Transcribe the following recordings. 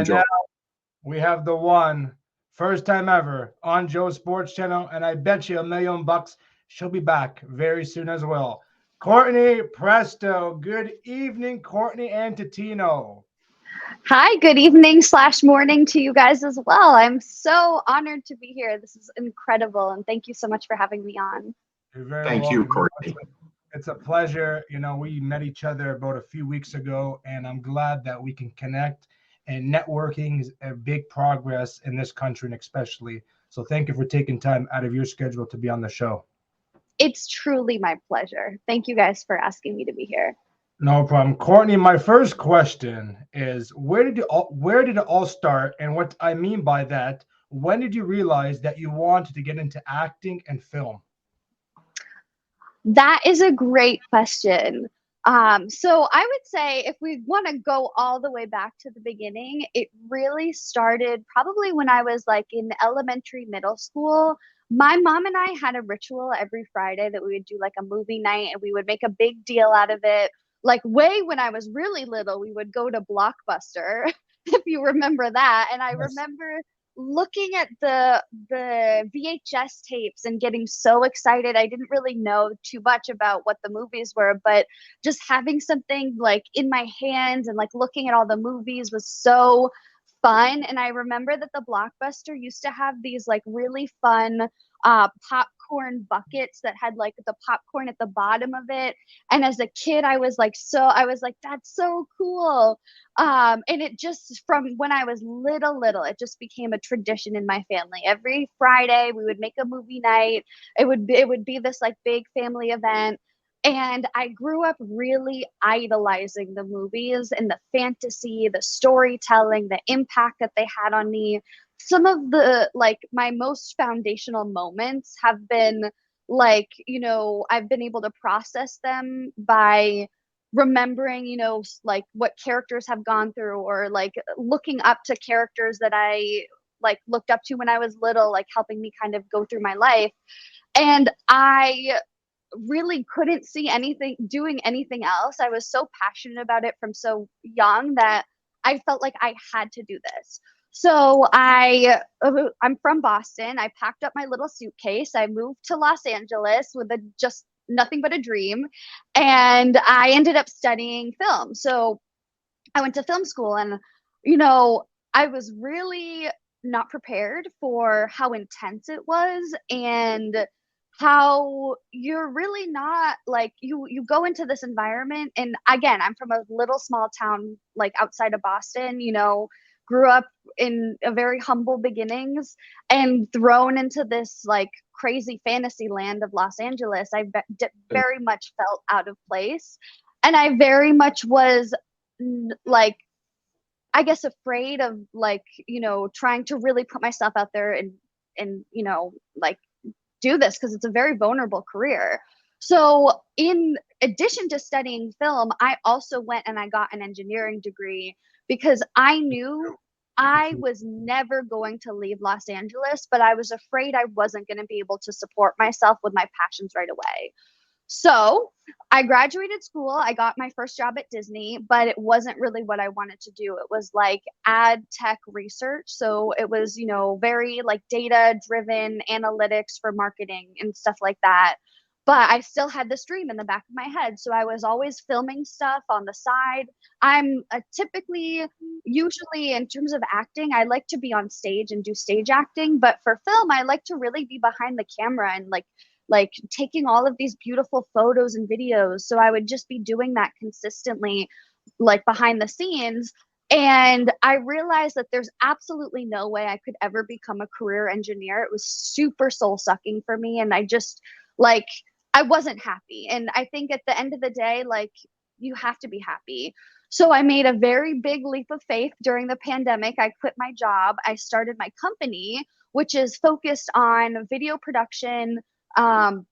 And Joe. now we have the one, first time ever on Joe's Sports Channel, and I bet you $1 million she'll be back very soon as well. Courtney Presto. Good evening, Courtney and Titino. Hi, good evening slash morning to you guys as well. I'm so honored to be here. This is incredible, and thank you so much for having me on. You're very Thank you, welcome. Courtney. It's a pleasure. We met each other about a few weeks ago, and I'm glad that we can connect. And networking is a big progress in this country, and especially. So thank you for taking time out of your schedule to be on the show. It's truly my pleasure. Thank you guys for asking me to be here. No problem. Courtney, my first question is where did it all start? And what I mean by that, when did you realize that you wanted to get into acting and film? That is a great question. So I would say if we want to go all the way back to the beginning, it really started probably when I was like in elementary, middle school. My mom and I had a ritual every Friday that we would do like a movie night and we would make a big deal out of it. Like way when I was really little, we would go to Blockbuster, if you remember that. And I Yes. remember looking at the VHS tapes and getting so excited. I didn't really know too much about what the movies were, but just having something like in my hands and like looking at all the movies was so fun. And I remember that the Blockbuster used to have these like really fun popcorn buckets that had like the popcorn at the bottom of it. And as a kid, I was like, that's so cool. And it just from when I was little, it just became a tradition in my family. Every Friday we would make a movie night. It would be this like big family event. And I grew up really idolizing the movies and the fantasy, the storytelling, the impact that they had on me. Some of the like my most foundational moments have been like, I've been able to process them by remembering, like what characters have gone through or like looking up to characters that I like looked up to when I was little, like helping me kind of go through my life. And I really couldn't see anything doing anything else. I was so passionate about it from so young that I felt like I had to do this. So I'm from Boston. I packed up my little suitcase. I moved to Los Angeles with a just nothing but a dream, and I ended up studying film. So I went to film school, and you know, I was really not prepared for how intense it was and how you're really not like you go into this environment. And again, I'm from a little small town like outside of Boston, grew up in a very humble beginnings and thrown into this like crazy fantasy land of Los Angeles. Very much felt out of place, and I very much was like, I guess, afraid of like, trying to really put myself out there and like do this because it's a very vulnerable career. So in addition to studying film, I also went and I got an engineering degree because I knew I was never going to leave Los Angeles, but I was afraid I wasn't going to be able to support myself with my passions right away. So I graduated school. I got my first job at Disney, but it wasn't really what I wanted to do. It was like ad tech research. So it was, very like data driven analytics for marketing and stuff like that. But I still had this dream in the back of my head. So I was always filming stuff on the side. I'm typically, usually in terms of acting, I like to be on stage and do stage acting. But for film, I like to really be behind the camera and like taking all of these beautiful photos and videos. So I would just be doing that consistently, like behind the scenes. And I realized that there's absolutely no way I could ever become a career engineer. It was super soul sucking for me. And I just like, I wasn't happy. And I think at the end of the day, like, you have to be happy. So I made a very big leap of faith during the pandemic. I quit my job. I started my company, which is focused on video production, um,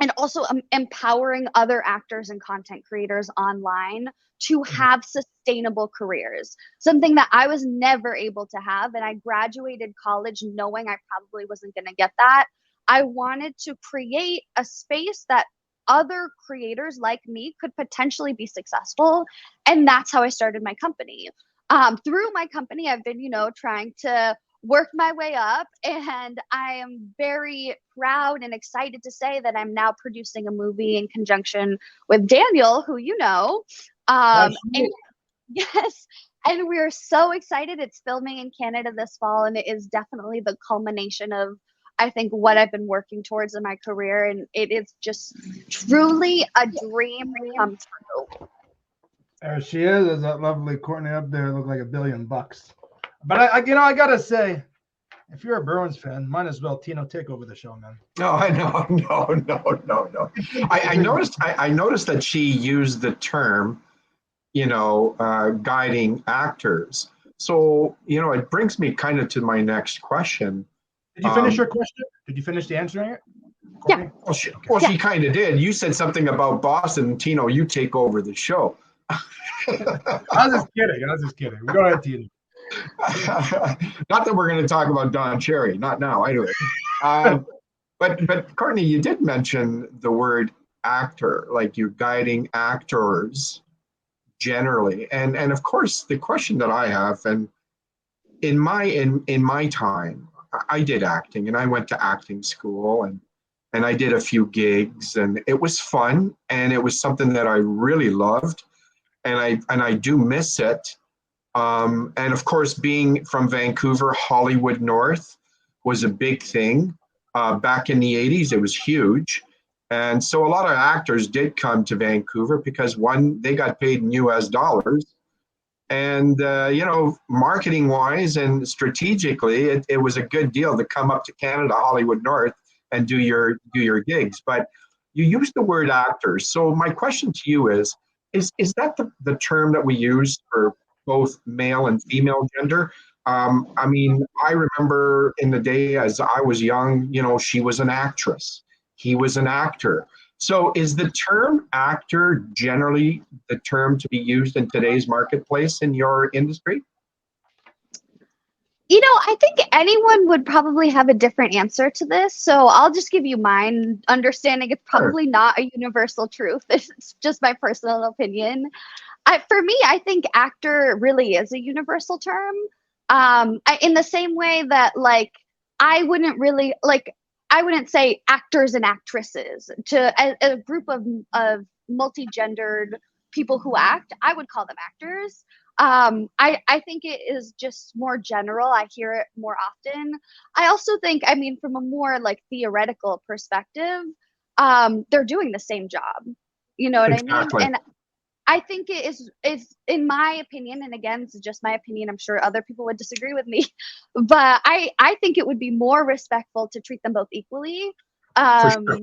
and also empowering other actors and content creators online to have sustainable careers, something that I was never able to have. And I graduated college knowing I probably wasn't going to get that. I wanted to create a space that other creators like me could potentially be successful. And that's how I started my company. through my company, I've been, trying to work my way up, and I am very proud and excited to say that I'm now producing a movie in conjunction with Daniel, who you know. And yes, and we're so excited. It's filming in Canada this fall, and it is definitely the culmination of, I think, what I've been working towards in my career, and it is just truly a dream come true. There she is. There's that lovely Courtney up there. Look like $1 billion. But I gotta say, if you're a Bruins fan, might as well Tino take over the show, man. No, I know, no. I noticed that she used the term, guiding actors. So, it brings me kind of to my next question. Did you finish your question? Did you finish the answering it? Yeah. She kind of did. You said something about Boston. Tino, you take over the show. I was just kidding. Go ahead, Tino. Not that we're going to talk about Don Cherry. Not now, anyway. But Courtney, you did mention the word actor, like you're guiding actors generally, and of course the question that I have, and in my time, I did acting, and I went to acting school, and I did a few gigs, and it was fun, and it was something that I really loved, and I do miss it. And of course, being from Vancouver, Hollywood North was a big thing. Back in the 80s, it was huge. And so a lot of actors did come to Vancouver because, one, they got paid in US dollars. And, marketing wise and strategically, it was a good deal to come up to Canada, Hollywood North, and do your gigs. But you used the word actors. So my question to you is that the term that we use for both male and female gender? I mean, I remember in the day as I was young, she was an actress, he was an actor. So is the term actor generally the term to be used in today's marketplace in your industry? I think anyone would probably have a different answer to this. So I'll just give you mine, understanding it's probably not a universal truth. It's just my personal opinion. For me, I think actor really is a universal term. In the same way that, like, I wouldn't say actors and actresses to a group of multi-gendered people who act. I would call them actors. I think it is just more general. I hear it more often. I also think, I mean, from a more like theoretical perspective, they're doing the same job. You know what I mean? And I think it is in my opinion, and again, this is just my opinion. I'm sure other people would disagree with me, but I think it would be more respectful to treat them both equally. For sure.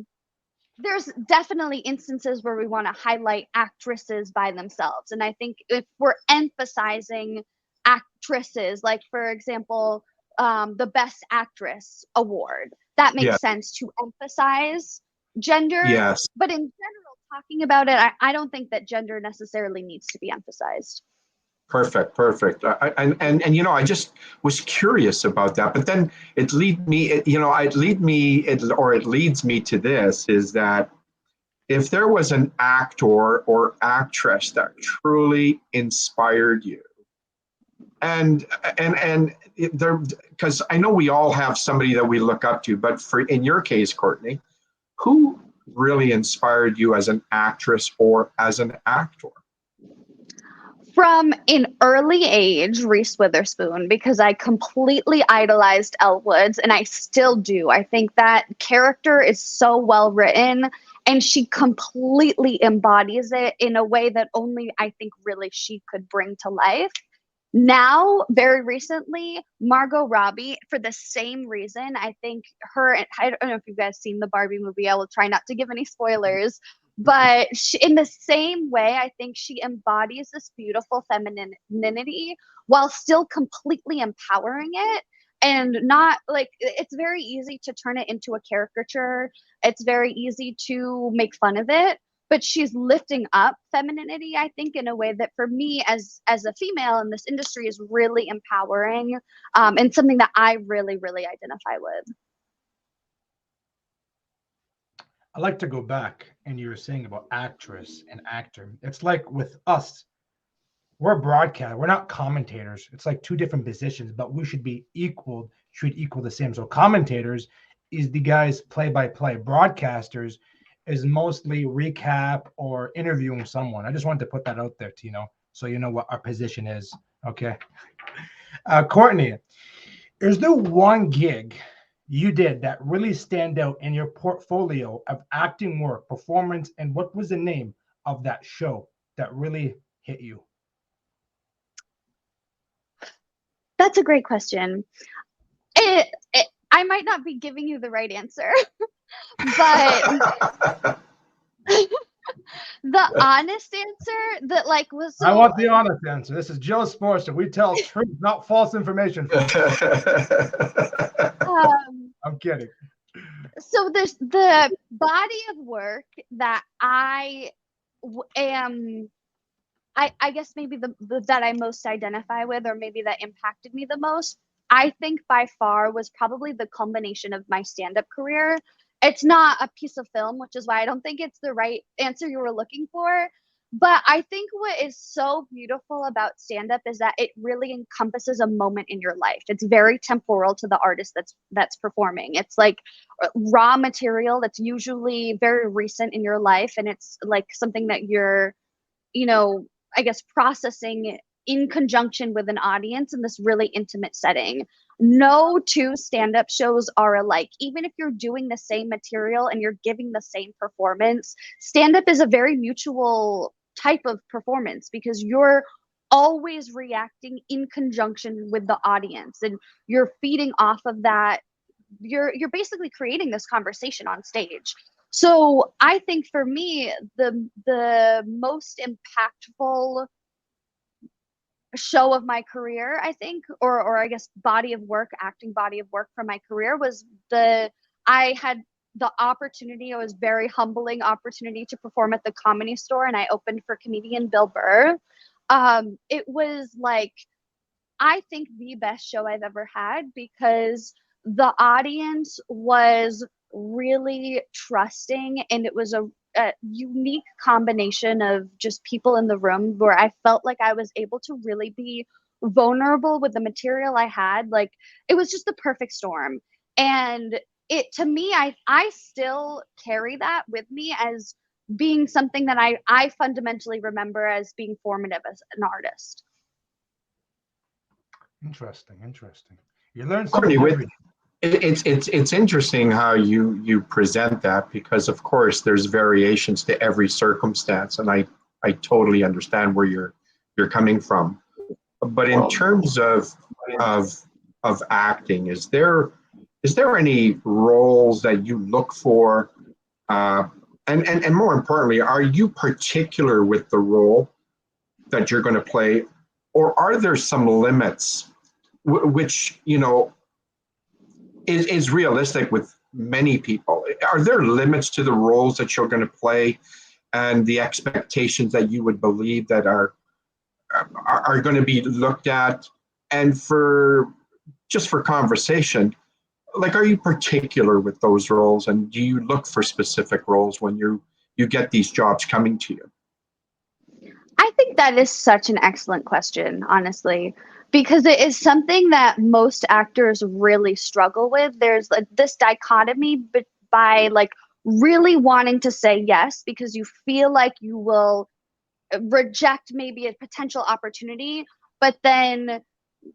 There's definitely instances where we want to highlight actresses by themselves, and I think if we're emphasizing actresses, like for example, the Best Actress award, that makes sense to emphasize gender. Yes. But in general, talking about it, I don't think that gender necessarily needs to be emphasized. Perfect. I just was curious about that, but then it leads me to this, is that if there was an actor or actress that truly inspired you, and there, because I know we all have somebody that we look up to, but in your case, Courtney, who really inspired you as an actress or as an actor? From an early age, Reese Witherspoon, because I completely idolized Elle Woods, and I still do. I think that character is so well written, and she completely embodies it in a way that only I think really she could bring to life. Now, very recently, Margot Robbie, for the same reason. I think I don't know if you guys seen the Barbie movie. I will try not to give any spoilers, but in the same way, I think she embodies this beautiful femininity while still completely empowering it. And not like, it's very easy to turn it into a caricature. It's very easy to make fun of it, but she's lifting up femininity, I think, in a way that for me as a female in this industry is really empowering, and something that I really, really identify with. I like to go back, and you were saying about actress and actor. It's like with us, we're broadcast. We're not commentators. It's like two different positions, but we should be equal, should equal the same. So commentators is the guys play by play. Broadcasters is mostly recap or interviewing someone. I just wanted to put that out there, Tino, so you know what our position is. Okay. Courtney, is there one gig you did that really stand out in your portfolio of acting work, performance, and what was the name of that show that really hit you? That's a great question. I might not be giving you the right answer, but the honest answer that like was I so want the honest answer. This is Joe Sports, and we tell truth, not false information. I'm kidding. so there's the body of work that am I guess maybe the that I most identify with, or maybe that impacted me the most, I think by far was probably the culmination of my stand-up career. It's not a piece of film, which is why I don't think it's the right answer you were looking for. But I think what is so beautiful about stand-up is that it really encompasses a moment in your life. It's very temporal to the artist that's performing. It's like raw material that's usually very recent in your life, and it's like something that you're, you know, I guess processing in conjunction with an audience in this really intimate setting. No two stand up shows are alike. Even if you're doing the same material and you're giving the same performance, stand up is a very mutual type of performance because you're always reacting in conjunction with the audience and you're feeding off of that. You're basically creating this conversation on stage. So I think for me, the most impactful show of my career, I think, or I guess body of work, acting body of work from my career was I had the opportunity, it was very humbling opportunity to perform at the Comedy Store, and I opened for comedian Bill Burr. It was like, I think the best show I've ever had because the audience was really trusting and it was a unique combination of just people in the room where I felt like I was able to really be vulnerable with the material I had. Like it was just the perfect storm. And it to me, I still carry that with me as being something that I fundamentally remember as being formative as an artist. Interesting, interesting. You learn Courtney, something every day. it's interesting how you present that because of course there's variations to every circumstance, and I totally understand where you're coming from. But in terms of of acting, is there any roles that you look for, and more importantly, are you particular with the role that you're going to play, or are there some limits which is realistic with many people? Are there limits to the roles that you're going to play and the expectations that you would believe that are going to be looked at? And for just for conversation, like, are you particular with those roles, and do you look for specific roles when you get these jobs coming to you? I think that is such an excellent question, honestly, because it is something that most actors really struggle with. There's like this dichotomy by like really wanting to say yes because you feel like you will reject maybe a potential opportunity, but then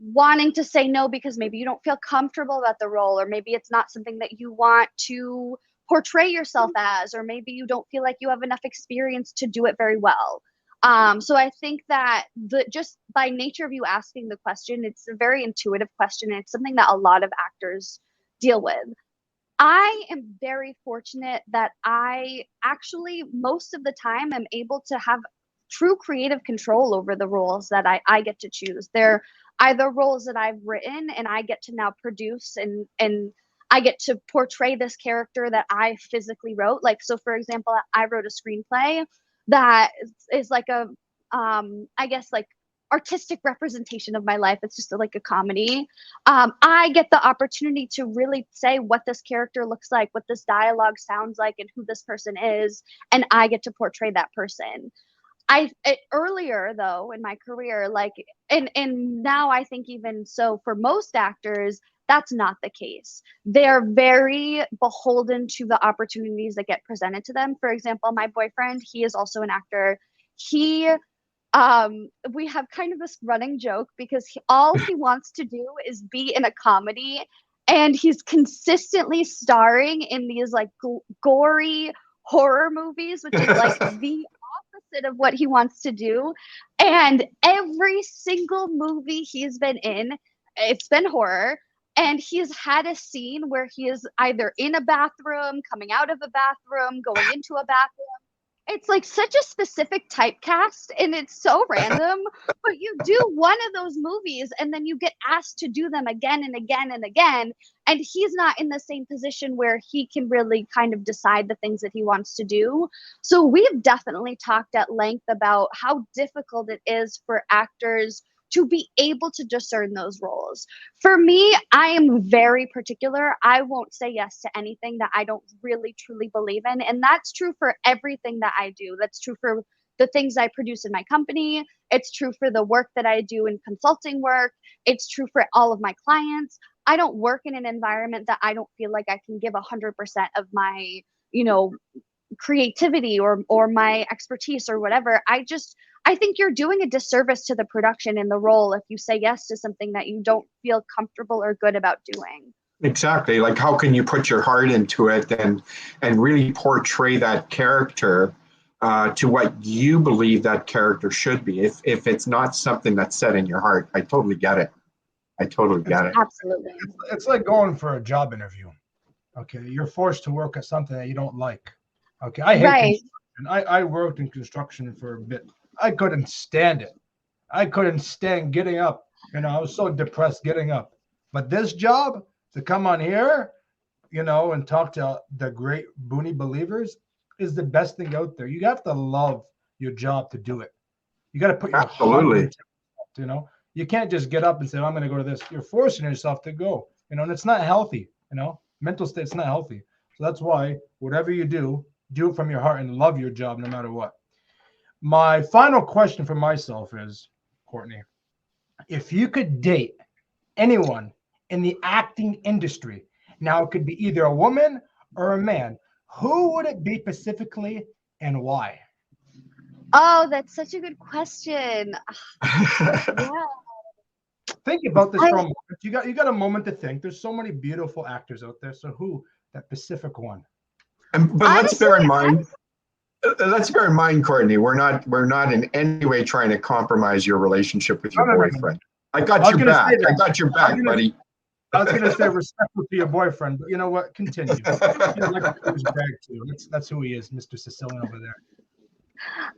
wanting to say no because maybe you don't feel comfortable about the role, or maybe it's not something that you want to portray yourself as, or maybe you don't feel like you have enough experience to do it very well. So I think that just by nature of you asking the question, it's a very intuitive question, and it's something that a lot of actors deal with. I am very fortunate that I actually, most of the time, am able to have true creative control over the roles that I get to choose. They're either roles that I've written and I get to now produce and I get to portray this character that I physically wrote. Like, so for example, I wrote a screenplay that is like a, I guess like artistic representation of my life. It's just like a comedy. I get the opportunity to really say what this character looks like, what this dialogue sounds like, and who this person is, and I get to portray that person. earlier though in my career, like, and now I think even so for most actors, that's not the case. They're very beholden to the opportunities that get presented to them. For example, my boyfriend, he is also an actor. He we have kind of this running joke because all he wants to do is be in a comedy, and he's consistently starring in these like gory horror movies, which is like the opposite of what he wants to do. And every single movie he's been in, it's been horror. And he's had a scene where he is either in a bathroom, coming out of a bathroom, going into a bathroom. It's like such a specific typecast, and it's so random, but you do one of those movies and then you get asked to do them again and again and again. And he's not in the same position where he can really kind of decide the things that he wants to do. So we've definitely talked at length about how difficult it is for actors to be able to discern those roles. For me, I am very particular. I won't say yes to anything that I don't really truly believe in. And that's true for everything that I do. That's true for the things I produce in my company. It's true for the work that I do in consulting work. It's true for all of my clients. I don't work in an environment that I don't feel like I can give 100% of my, you know, creativity or my expertise or whatever. I think you're doing a disservice to the production and the role if you say yes to something that you don't feel comfortable or good about doing. Exactly. Like, how can you put your heart into it and really portray that character to what you believe that character should be? If it's not something that's set in your heart, I totally get it. I totally get it. Absolutely. It's like going for a job interview. Okay, you're forced to work at something that you don't like. Okay, I hate construction. I worked in construction for a bit. I couldn't stand it. I couldn't stand getting up. You know, I was so depressed getting up. But this job, to come on here, you know, and talk to the great boony believers, is the best thing out there. You have to love your job to do it. You got to put your heart into it, you know. You can't just get up and say, I'm going to go to this. You're forcing yourself to go, you know, and it's not healthy, you know. Mental state's not healthy. So that's why whatever you do it from your heart and love your job no matter what. My final question for myself is, Courtney, if you could date anyone in the acting industry, now it could be either a woman or a man, who would it be specifically and why? Oh, that's such a good question. Yeah. Think about this for a moment. You got a moment to think. There's so many beautiful actors out there. So who, that specific one? But let's bear in mind, Courtney, we're not in any way trying to compromise your relationship with your boyfriend. I got your back. I got your back, buddy. I was gonna say respectful to your boyfriend, but you know what? Continue. That's who he is, Mr. Sicilian over there.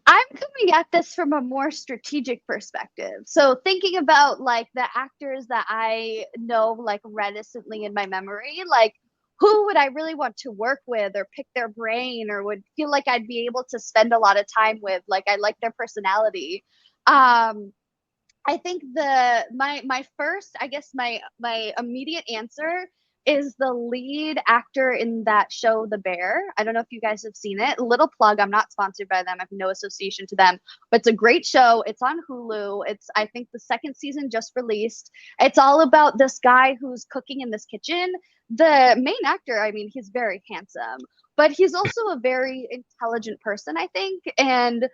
I'm coming at this from a more strategic perspective. So thinking about like the actors that I know like reticently in my memory, like who would I really want to work with or pick their brain or would feel like I'd be able to spend a lot of time with, like I like their personality. I think my first, I guess my immediate answer is the lead actor in that show, The Bear. I don't know if you guys have seen it. Little plug, I'm not sponsored by them. I have no association to them, but it's a great show. It's on Hulu. It's, I think the second season just released. It's all about this guy who's cooking in this kitchen. The main actor, I mean, he's very handsome, but he's also a very intelligent person, I think. And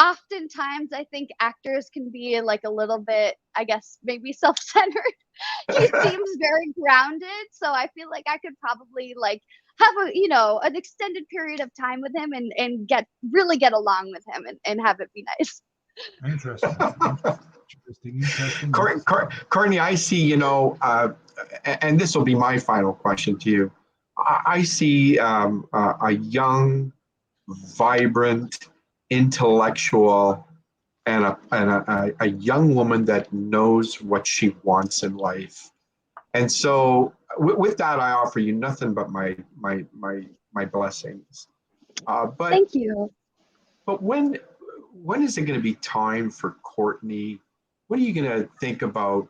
oftentimes I think actors can be like a little bit, I guess, maybe self-centered. He seems very grounded, so I feel like I could probably like have a, you know, an extended period of time with him and get really get along with him and have it be nice. Interesting. Courtney, I see, you know, and this will be my final question to you. I see a young, vibrant, intellectual, and a young woman that knows what she wants in life. And so with that, I offer you nothing but my blessings. But thank you. But when is it going to be time for Courtney? When are you going to think about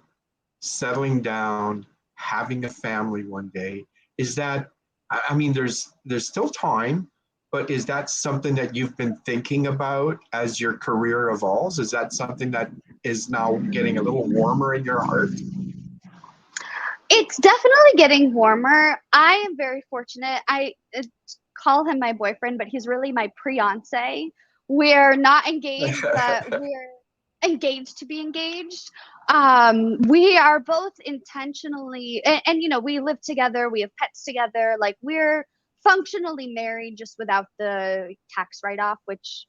settling down, having a family one day? Is that, I mean, there's still time. But is that something that you've been thinking about as your career evolves? Is that something that is now getting a little warmer in your heart? It's definitely getting warmer. I am very fortunate. I call him my boyfriend, but he's really my fiance. We're not engaged, but we're engaged to be engaged. We are both intentionally, and you know, we live together, we have pets together, like we're functionally married just without the tax write-off, which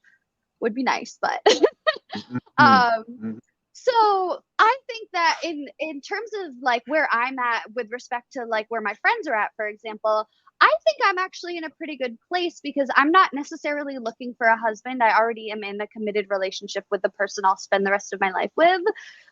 would be nice, but um so I think that in terms of like where I'm at with respect to like where my friends are at, for example, I think I'm actually in a pretty good place because I'm not necessarily looking for a husband. I already am in a committed relationship with the person I'll spend the rest of my life with.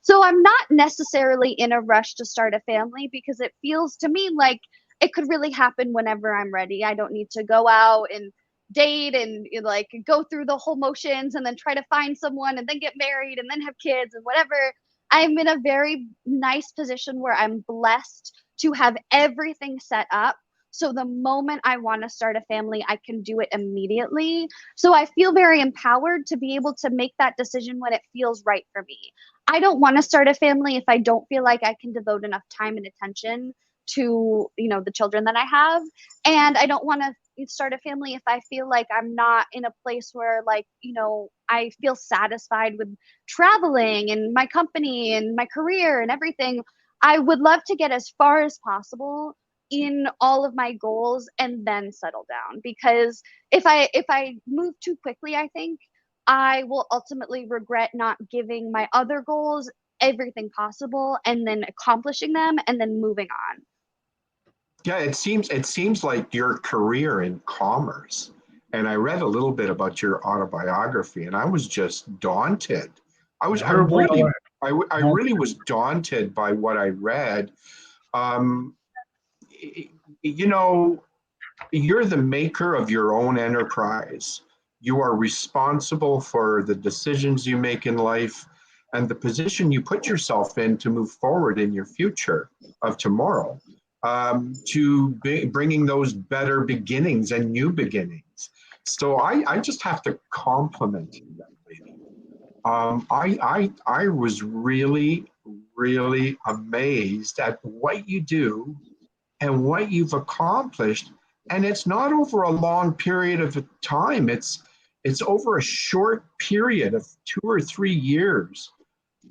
So I'm not necessarily in a rush to start a family because it feels to me like it could really happen whenever I'm ready. I don't need to go out and date and like go through the whole motions and then try to find someone and then get married and then have kids and whatever. I'm in a very nice position where I'm blessed to have everything set up. So the moment I want to start a family, I can do it immediately. So I feel very empowered to be able to make that decision when it feels right for me. I don't want to start a family if I don't feel like I can devote enough time and attention to, you know, the children that I have. And I don't want to start a family if I feel like I'm not in a place where, like, you know, I feel satisfied with traveling and my company and my career and everything. I would love to get as far as possible in all of my goals and then settle down, because if I move too quickly, I think I will ultimately regret not giving my other goals everything possible and then accomplishing them and then moving on. Yeah, it seems like your career in commerce, and I read a little bit about your autobiography, and I was just daunted. I heard one of I really was daunted by what I read. Um, you know, you're the maker of your own enterprise. You are responsible for the decisions you make in life and the position you put yourself in to move forward in your future of tomorrow, bringing those better beginnings and new beginnings. So I just have to compliment you, that lady. I was really, really amazed at what you do and what you've accomplished. And it's not over a long period of time. It's over a short period of 2 or 3 years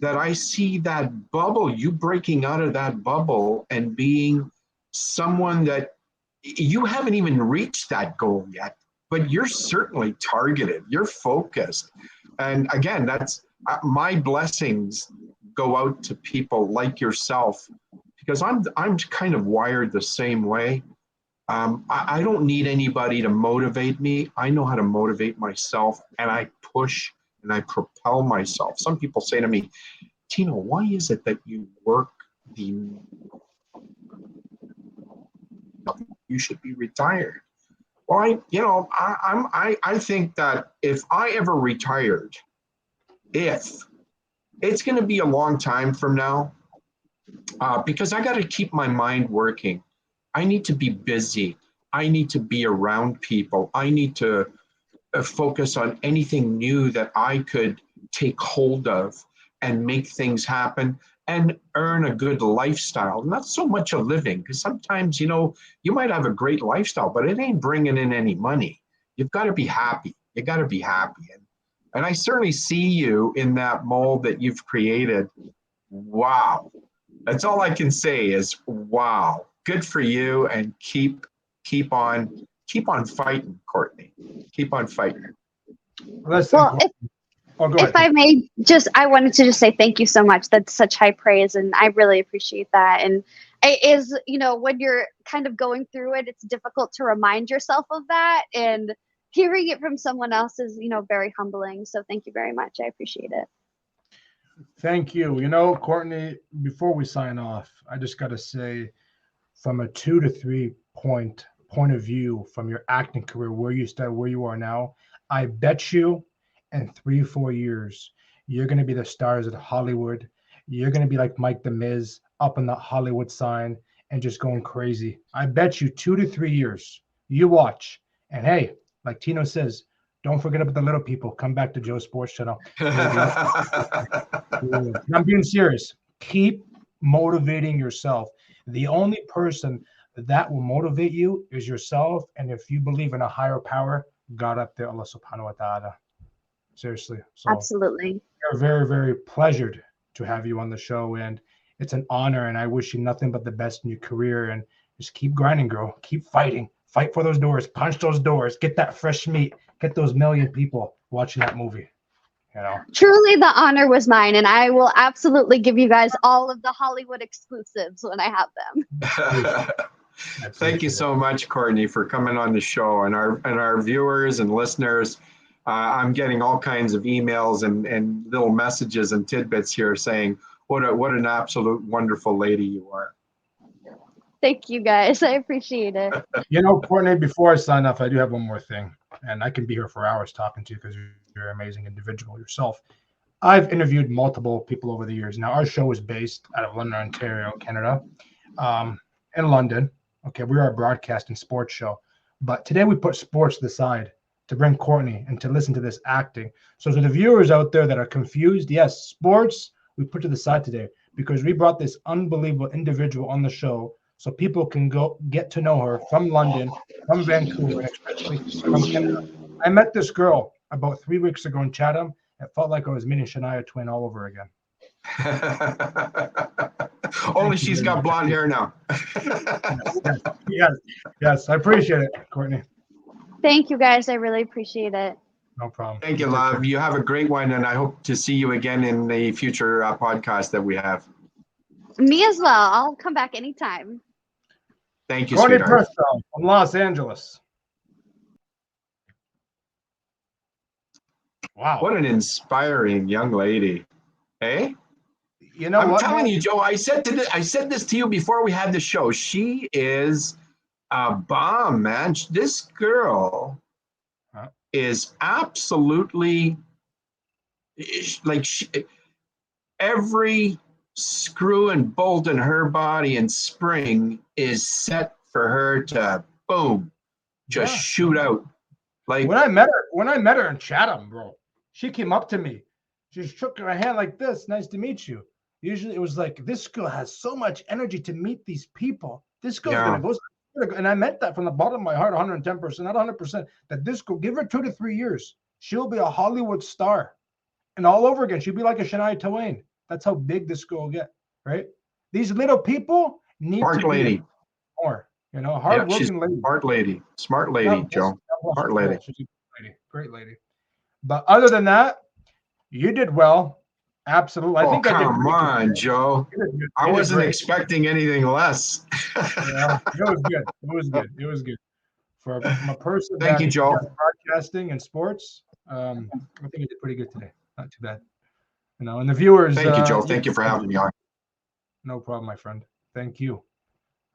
that I see that bubble, you breaking out of that bubble and being someone that you haven't even reached that goal yet, but you're certainly targeted, you're focused. And again, that's my blessings go out to people like yourself, because I'm kind of wired the same way. I don't need anybody to motivate me. I know how to motivate myself, and I push and I propel myself. Some people say to me, Tino, why is it that you work the, you should be retired? Well, I think that if I ever retired, if it's going to be a long time from now, because I got to keep my mind working. I need to be busy. I need to be around people. I need to focus on anything new that I could take hold of and make things happen and earn a good lifestyle. Not so much a living, because sometimes, you might have a great lifestyle, but it ain't bringing in any money. You've got to be happy. You got to be happy. And I certainly see you in that mold that you've created. Wow. That's all I can say is wow. Good for you, and keep on fighting, Courtney. Keep on fighting. Listen, Well, oh, go if ahead. I may just, I wanted to just say thank you so much. That's such high praise, and I really appreciate that. And it is, when you're kind of going through it, it's difficult to remind yourself of that. And hearing it from someone else is, very humbling. So thank you very much. I appreciate it. Thank you. Courtney, before we sign off, I just got to say, from a 2 to 3 point of view from your acting career, where you started, where you are now, I bet you in 3 or 4 years, you're going to be the stars of Hollywood. You're going to be like Mike the Miz up on the Hollywood sign and just going crazy. I bet you 2 to 3 years. You watch. And hey, like Tino says, don't forget about the little people. Come back to Joe's Sports Channel. I'm being serious. Keep motivating yourself. The only person that will motivate you is yourself. And if you believe in a higher power, God up there, Allah subhanahu wa ta'ala. Seriously. So Absolutely. we're very, very pleasured to have you on the show. And it's an honor. And I wish you nothing but the best in your career. And just keep grinding, girl. Keep fighting. Fight for those doors. Punch those doors. Get that fresh meat. Get those million people watching that movie. You know. Truly, the honor was mine, and I will absolutely give you guys all of the Hollywood exclusives when I have them. Thank you so much, Courtney, for coming on the show, and our viewers and listeners. I'm getting all kinds of emails and little messages and tidbits here saying what an absolute wonderful lady you are. Thank you, guys. I appreciate it. You know, Courtney, before I sign off, I do have one more thing, and I can be here for hours talking to you because you're an amazing individual yourself. I've interviewed multiple people over the years. Now, our show is based out of London, Ontario, Canada, in London. Okay, we are a broadcasting sports show, but today we put sports to the side to bring Courtney and to listen to this acting. So to the viewers out there that are confused, yes, sports we put to the side today because we brought this unbelievable individual on the show so people can go get to know her from London, from Vancouver, and especially from Canada. I met this girl about 3 weeks ago in Chatham. It felt like I was meeting Shania Twain all over again. Only she's got blonde hair now. Yes, I appreciate it, Courtney. Thank you, guys. I really appreciate it. No problem. Thank you, love. You have a great one, and I hope to see you again in the future podcast that we have. Me as well. I'll come back anytime. Thank you, Courtney sweetheart. Presto from Los Angeles. Wow. What an inspiring young lady. Hey? You know I'm what, telling man? you, Joe, I said this to you before we had the show. She is a bomb, man. This girl is absolutely like every screw and bolt in her body and spring is set for her to boom, just shoot out. Like when I met her in Chatham, bro, she came up to me. She shook her hand like this. Nice to meet you. Usually it was like, this girl has so much energy to meet these people. This girl's going to go. And I meant that from the bottom of my heart, 110%, not 100%, that this girl, give her 2 to 3 years. She'll be a Hollywood star. And all over again, she'll be like a Shania Twain. That's how big this girl will get, right? These little people need smart to lady. be more, you know, hardworking lady. Smart lady, Joe. Smart lady. She's a great lady. But other than that, you did well. Absolutely. I think come on, Joe. I wasn't expecting anything less. Yeah, it was good. It was good. For a person Thank you, Joe. Broadcasting and sports, I think you did pretty good today. Not too bad. You know, and the viewers. Thank you, Joe. Thank you for having me on. No problem, my friend. Thank you.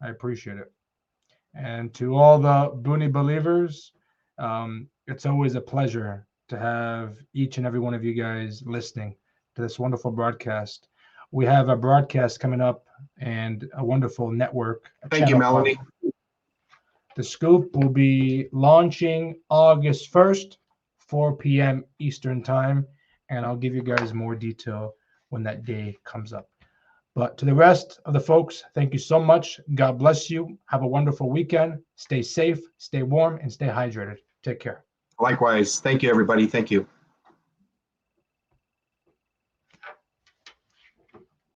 I appreciate it. And to all the Booney believers, it's always a pleasure to have each and every one of you guys listening to this wonderful broadcast. We have a broadcast coming up and a wonderful network. Thank you, Melanie. The Scoop will be launching August 1st, 4 p.m. Eastern Time, and I'll give you guys more detail when that day comes up. But to the rest of the folks, thank you so much. God bless you. Have a wonderful weekend. Stay safe, stay warm, and stay hydrated. Take care. Likewise. Thank you, everybody. Thank you.